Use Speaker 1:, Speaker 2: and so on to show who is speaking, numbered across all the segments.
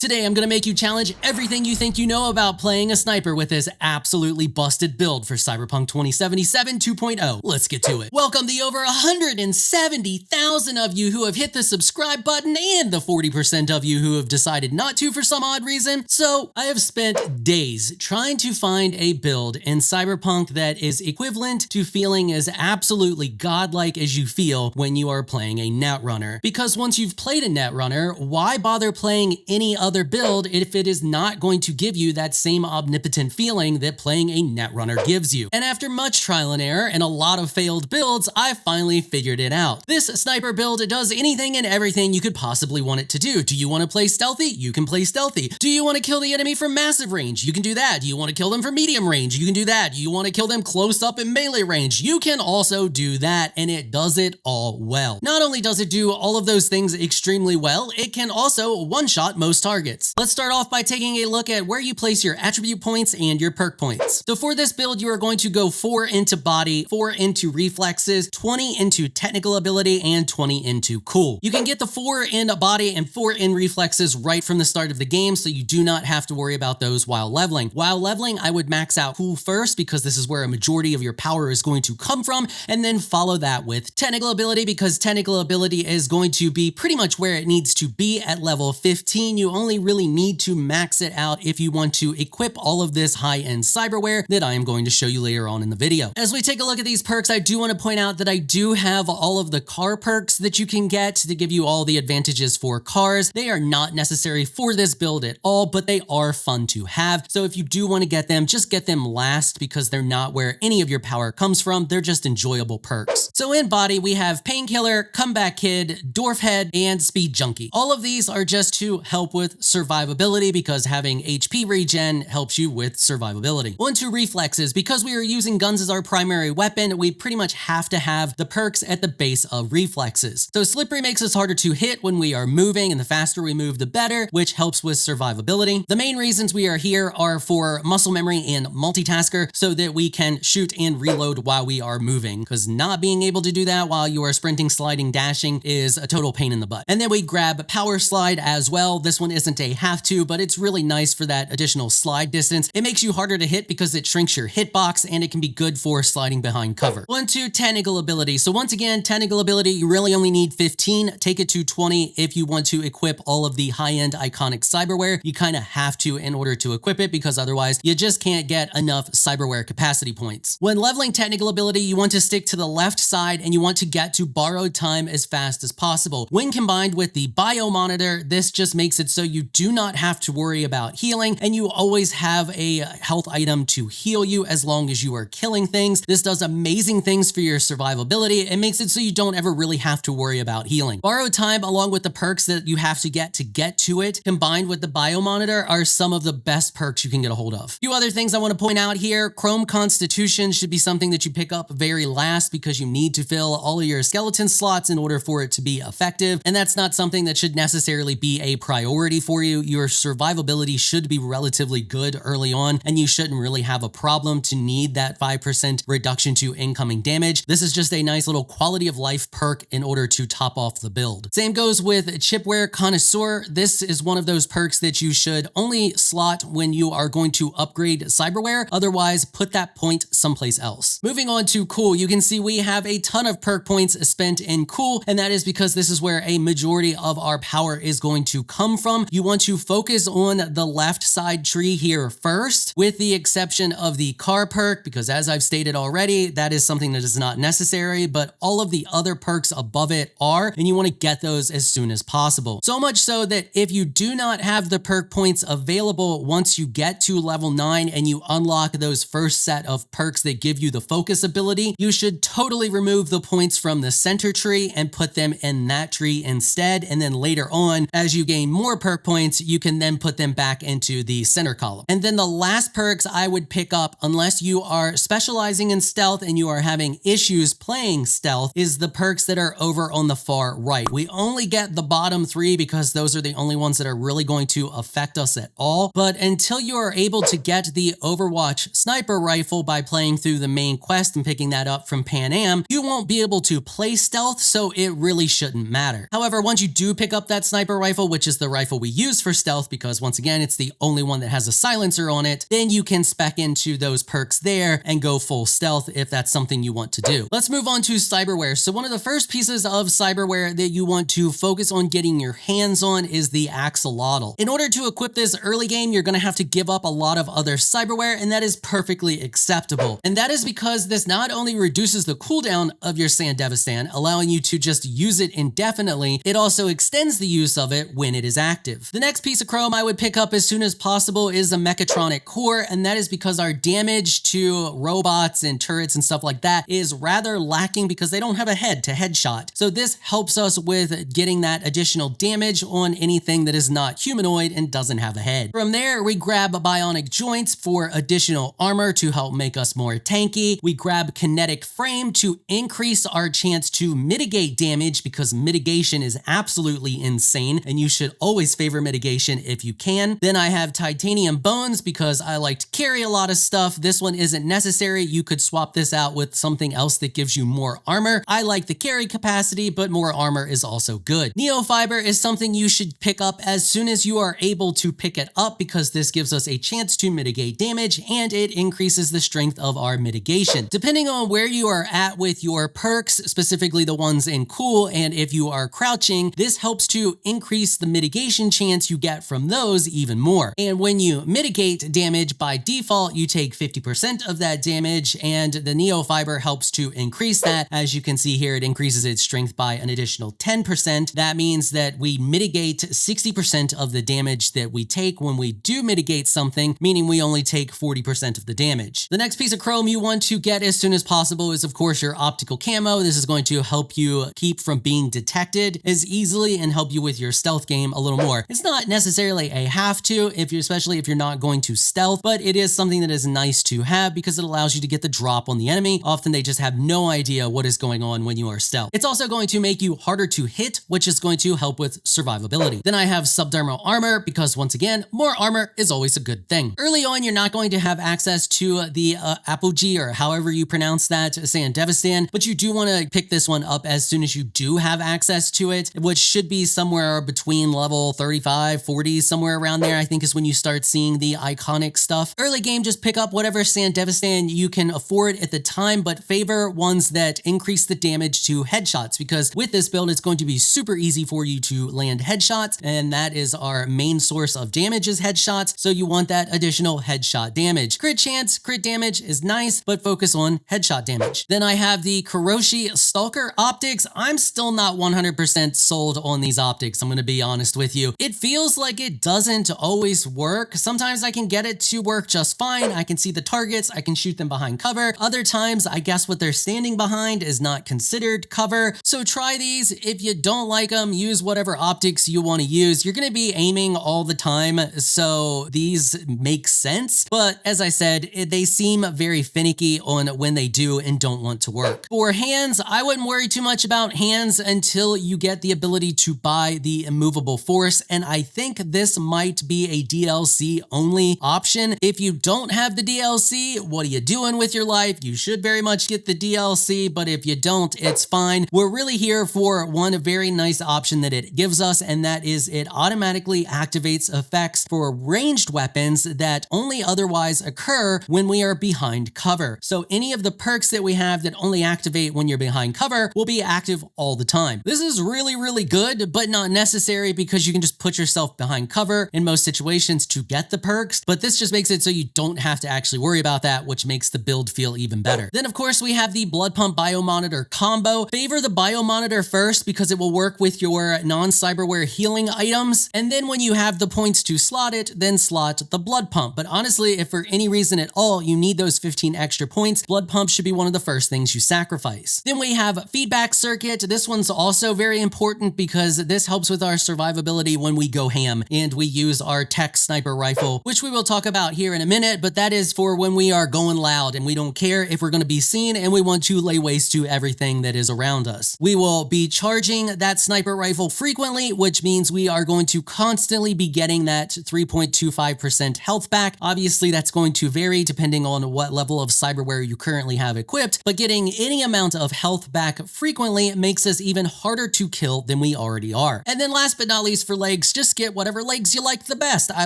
Speaker 1: Today I'm gonna make you challenge everything you think you know about playing a sniper with this absolutely busted build for Cyberpunk 2077 2.0. Let's get to it. Welcome the over 170,000 of you who have hit the subscribe button and the 40% of you who have decided not to for some odd reason. So I have spent days trying to find a build in Cyberpunk that is equivalent to feeling as absolutely godlike as you feel when you are playing a Netrunner. Because once you've played a Netrunner, why bother playing any other build if it is not going to give you that same omnipotent feeling that playing a Netrunner gives you? And after much trial and error and a lot of failed builds, I finally figured it out. This sniper build does anything and everything you could possibly want it to do. Do you want to play stealthy? You can play stealthy. Do you want to kill the enemy from massive range? You can do that. Do you want to kill them from medium range? You can do that. Do you want to kill them close up in melee range? You can also do that, and it does it all well. Not only does it do all of those things extremely well, it can also one-shot most targets. Let's start off by taking a look at where you place your attribute points and your perk points. So for this build, you are going to go 4 into body, 4 into reflexes, 20 into technical ability, and 20 into cool. You can get the 4 in body and 4 in reflexes right from the start of the game, so you do not have to worry about those while leveling. While leveling, I would max out cool first because this is where a majority of your power is going to come from, and then follow that with technical ability because technical ability is going to be pretty much where it needs to be at level 15. You only really need to max it out if you want to equip all of this high-end cyberware that I am going to show you later on in the video. As we take a look at these perks, I do want to point out that I do have all of the car perks that you can get to give you all the advantages for cars. They are not necessary for this build at all, but they are fun to have. So if you do want to get them, just get them last because they're not where any of your power comes from. They're just enjoyable perks. So in body, we have Painkiller, Comeback Kid, Dwarf Head, and Speed Junkie. All of these are just to help with survivability because having HP regen helps you with survivability. On to reflexes. Because we are using guns as our primary weapon, we pretty much have to have the perks at the base of reflexes. So Slippery makes us harder to hit when we are moving, and the faster we move, the better, which helps with survivability. The main reasons we are here are for muscle memory and multitasker so that we can shoot and reload while we are moving, because not being able to do that while you are sprinting, sliding, dashing is a total pain in the butt. And then we grab Power Slide as well. This one isn't a have to, but it's really nice for that additional slide distance. It makes you harder to hit because it shrinks your hitbox, and it can be good for sliding behind cover. On to technical ability. So once again, technical ability, you really only need 15. Take it to 20 if you want to equip all of the high-end iconic cyberware. You kind of have to in order to equip it because otherwise you just can't get enough cyberware capacity points. When leveling technical ability, you want to stick to the left side and you want to get to borrowed time as fast as possible. When combined with the bio monitor, this just makes it so you do not have to worry about healing, and you always have a health item to heal you as long as you are killing things. This does amazing things for your survivability. It makes it so you don't ever really have to worry about healing. Borrowed time, along with the perks that you have to get to it, combined with the bio monitor, are some of the best perks you can get a hold of. A few other things I want to point out here. Chrome Constitution should be something that you pick up very last because you need to fill all of your skeleton slots in order for it to be effective, and that's not something that should necessarily be a priority for you. Your survivability should be relatively good early on, and you shouldn't really have a problem to need that 5% reduction to incoming damage. This is just a nice little quality of life perk in order to top off the build. Same goes with Chipware Connoisseur. This is one of those perks that you should only slot when you are going to upgrade cyberware. Otherwise, put that point someplace else. Moving on to cool, you can see we have a ton of perk points spent in cool, and that is because this is where a majority of our power is going to come from. You want to focus on the left side tree here first, with the exception of the car perk, because as I've stated already, that is something that is not necessary, but all of the other perks above it are, and you want to get those as soon as possible. So much so that if you do not have the perk points available once you get to level 9 and you unlock those first set of perks that give you the focus ability, you should totally remove the points from the center tree and put them in that tree instead, and then later on, as you gain more perk points, you can then put them back into the center column. And then the last perks I would pick up, unless you are specializing in stealth and you are having issues playing stealth, is the perks that are over on the far right. We only get the bottom 3 because those are the only ones that are really going to affect us at all. But until you are able to get the Overwatch sniper rifle by playing through the main quest and picking that up from Pan Am, you won't be able to play stealth, so it really shouldn't matter. However, once you do pick up that sniper rifle, which is the rifle we use for stealth, because once again, it's the only one that has a silencer on it, then you can spec into those perks there and go full stealth if that's something you want to do. Let's move on to cyberware. So one of the first pieces of cyberware that you want to focus on getting your hands on is the 𝐈𝐸𝐻𝐷. In order to equip this early game, you're going to have to give up a lot of other cyberware, and that is perfectly acceptable. And that is because this not only reduces the cooldown of your 𝐸𝐸𝐷, allowing you to just use it indefinitely, it also extends the use of it when it is active. The next piece of chrome I would pick up as soon as possible is a mechatronic core, and that is because our damage to robots and turrets and stuff like that is rather lacking because they don't have a head to headshot. So this helps us with getting that additional damage on anything that is not humanoid and doesn't have a head. From there, we grab bionic joints for additional armor to help make us more tanky. We grab kinetic frame to increase our chance to mitigate damage because mitigation is absolutely insane and you should always favor mitigation if you can. Then I have titanium bones because I like to carry a lot of stuff. This one isn't necessary. You could swap this out with something else that gives you more armor. I like the carry capacity, but more armor is also good. Neofiber is something you should pick up as soon as you are able to pick it up because this gives us a chance to mitigate damage and it increases the strength of our mitigation. Depending on where you are at with your perks, specifically the ones in cool, and if you are crouching, this helps to increase the mitigation chance you get from those even more. And when you mitigate damage by default, you take 50% of that damage, and the Neofiber helps to increase that. As you can see here, it increases its strength by an additional 10%. That means that we mitigate 60% of the damage that we take when we do mitigate something, meaning we only take 40% of the damage. The next piece of chrome you want to get as soon as possible is, of course, your optical camo. This is going to help you keep from being detected as easily and help you with your stealth game a little more. It's not necessarily a have to, especially if you're not going to stealth, but it is something that is nice to have because it allows you to get the drop on the enemy. Often they just have no idea what is going on when you are stealth. It's also going to make you harder to hit, which is going to help with survivability. Then I have subdermal armor because once again, more armor is always a good thing. Early on, you're not going to have access to the 𝐈𝐸𝐻𝐷 or however you pronounce that, 𝐸𝐸𝐷, but you do want to pick this one up as soon as you do have access to it, which should be somewhere between level 35, 40, somewhere around there, I think is when you start seeing the iconic stuff. Early game, just pick up whatever 𝐸𝐸𝐷 you can afford at the time, but favor ones that increase the damage to headshots because with this build, it's going to be super easy for you to land headshots, and that is our main source of damage is headshots, so you want that additional headshot damage. Crit chance, crit damage is nice, but focus on headshot damage. Then I have the Kiroshi Stalker optics. I'm still not 100% sold on these optics, I'm going to be honest with you. It feels like it doesn't always work. Sometimes I can get it to work just fine. I can see the targets, I can shoot them behind cover. Other times, I guess what they're standing behind is not considered cover. So try these. If you don't like them, use whatever optics you want to use. You're going to be aiming all the time, so these make sense. But as I said, they seem very finicky on when they do and don't want to work. For hands, I wouldn't worry too much about hands until you get the ability to buy the immovable force, and I think this might be a DLC only option. If you don't have the DLC, what are you doing with your life? You should very much get the DLC, but if you don't, it's fine. We're really here for one very nice option that it gives us, and that is it automatically activates effects for ranged weapons that only otherwise occur when we are behind cover. So any of the perks that we have that only activate when you're behind cover will be active all the time. This is really, really good, but not necessary because you can just put yourself behind cover in most situations to get the perks, but this just makes it so you don't have to actually worry about that, which makes the build feel even better. Then of course we have the blood pump biomonitor combo. Favor the biomonitor first because it will work with your non-cyberware healing items, and then when you have the points to slot it, then slot the blood pump. But honestly, if for any reason at all you need those 15 extra points, blood pump should be one of the first things you sacrifice. Then we have feedback circuit. This one's also very important because this helps with our survivability when we go ham and we use our tech sniper rifle, which we will talk about here in a minute, but that is for when we are going loud and we don't care if we're going to be seen and we want to lay waste to everything that is around us. We will be charging that sniper rifle frequently, which means we are going to constantly be getting that 3.25% health back. Obviously, that's going to vary depending on what level of cyberware you currently have equipped, but getting any amount of health back frequently makes us even harder to kill than we already are. And then last but not least for legs, just get whatever legs you like the best. I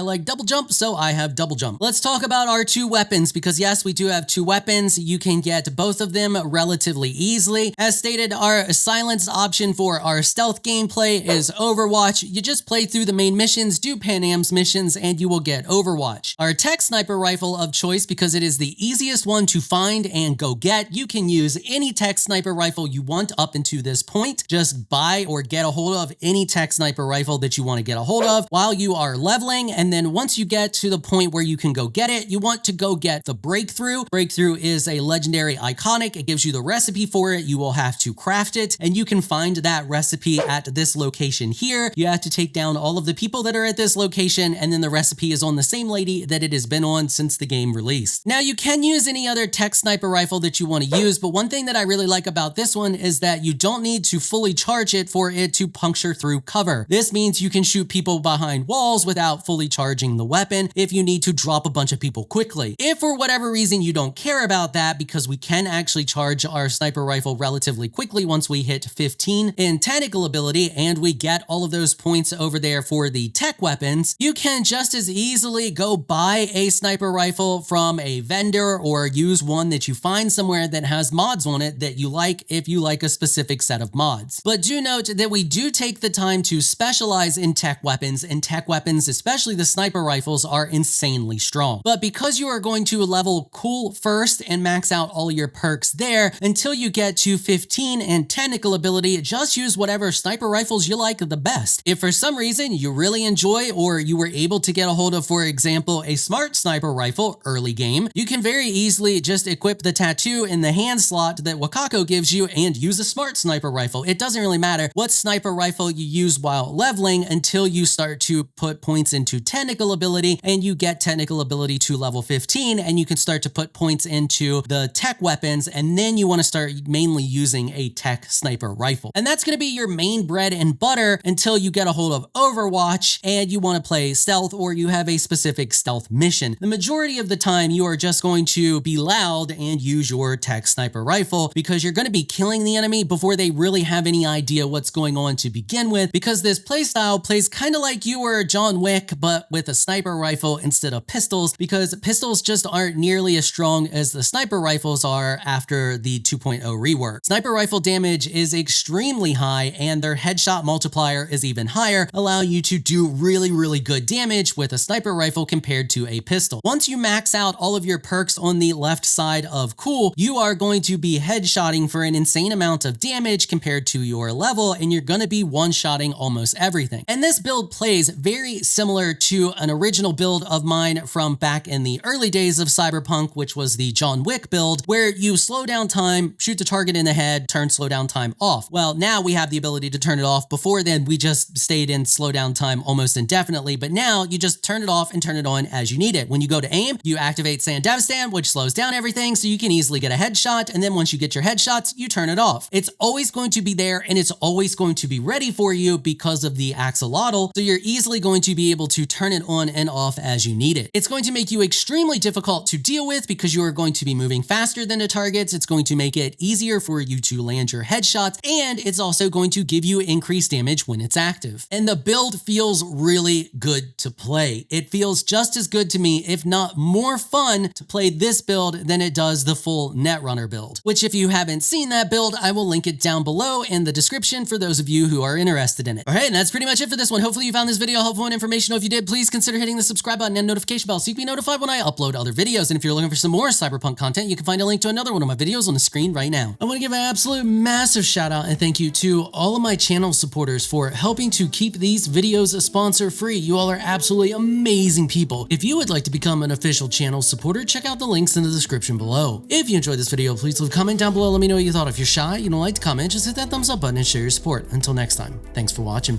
Speaker 1: like double jump, so I have double jump. Let's talk about our two weapons, because yes, we do have two weapons. You can get both of them relatively easily. As stated, our silence option for our stealth gameplay is Overwatch. You just play through the main missions, do Pan Am's missions, and you will get Overwatch. Our tech sniper rifle of choice, because it is the easiest one to find and go get. You can use any tech sniper rifle you want up until this point. Just buy or get a hold of any tech sniper rifle that you want to get a hold of while you are leveling, and then once you get to the point where you can go get it, you want to go get the Breakthrough. Breakthrough is a legendary iconic. It gives you the recipe for it. You will have to craft it, and you can find that recipe at this location here. You have to take down all of the people that are at this location, and then the recipe is on the same lady that it has been on since the game released. Now, you can use any other tech sniper rifle that you want to use, but one thing that I really like about this one is that you don't need to fully charge it for it to puncture through cover. This means you can shoot people behind walls without fully charging the weapon if you need to drop a bunch of people quickly. If for whatever reason you don't care about that, because we can actually charge our sniper rifle relatively quickly once we hit 15 in technical ability and we get all of those points over there for the tech weapons, you can just as easily go buy a sniper rifle from a vendor or use one that you find somewhere that has mods on it that you like if you like a specific set of mods. But do note that we do take the time to specialize in tech weapons, and tech weapons, especially the sniper rifles, are insanely strong. But because you are going to level cool first and max out all your perks there until you get to 15 in technical ability, just use whatever sniper rifles you like the best. If for some reason you really enjoy or you were able to get a hold of, for example, a smart sniper rifle early game, you can very easily just equip the tattoo in the hand slot that Wakako gives you and use a smart sniper rifle. It doesn't really matter what sniper rifle you use while leveling until you start to put points into technical ability and you get technical ability to level 15, and you can start to put points into the tech weapons, and then you want to start mainly using a tech sniper rifle. And that's going to be your main bread and butter until you get a hold of Overwatch and you want to play stealth or you have a specific stealth mission. The majority of the time you are just going to be loud and use your tech sniper rifle because you're going to be killing the enemy before they really have any idea what's going on to begin with, because this playstyle plays kind of like you were John Wick but with a sniper rifle instead of pistols, because pistols just aren't nearly as strong as the sniper rifles are after the 2.0 rework. Sniper rifle damage is extremely high and their headshot multiplier is even higher, allowing you to do really good damage with a sniper rifle compared to a pistol. Once you max out all of your perks on the left side of cool, you are going to be headshotting for an insane amount of damage compared to your level, and you're going to be one-shotting almost everything. And this build plays very similar to an original build of mine from back in the early days of Cyberpunk, which was the John Wick build, where you slow down time, shoot the target in the head, turn slow down time off. Well, now we have the ability to turn it off. Before then, we just stayed in slow down time almost indefinitely, but now you just turn it off and turn it on as you need it. When you go to aim, you activate Sand Devstan, which slows down everything so you can easily get a headshot, and then once you get your headshots, you turn it off. It's always going to be there and it's always going to be ready for you because of the axolotl, so you're easily going to be able to turn it on and off as you need it. It's going to make you extremely difficult to deal with because you are going to be moving faster than the targets. It's going to make it easier for you to land your headshots, and it's also going to give you increased damage when it's active. And the build feels really good to play. It feels just as good to me, if not more fun, to play this build than it does the full Netrunner build, which if you haven't seen that build, I will link it down below in the description for those of you who are interested in it. All right, and that's pretty much it for this one. Hopefully you found this video helpful and informational. If you did, please consider hitting the subscribe button and notification bell so you can be notified when I upload other videos. And if you're looking for some more Cyberpunk content, you can find a link to another one of my videos on the screen right now. I want to give an absolute massive shout out and thank you to all of my channel supporters for helping to keep these videos sponsor free. You all are absolutely amazing people. If you would like to become an official channel supporter, check out the links in the description below. If you enjoyed this video, please leave a comment down below. Let me know what you thought. If you're shy, you don't like to comment, just hit that thumbs up button and share your support. Until next time, thanks for watching.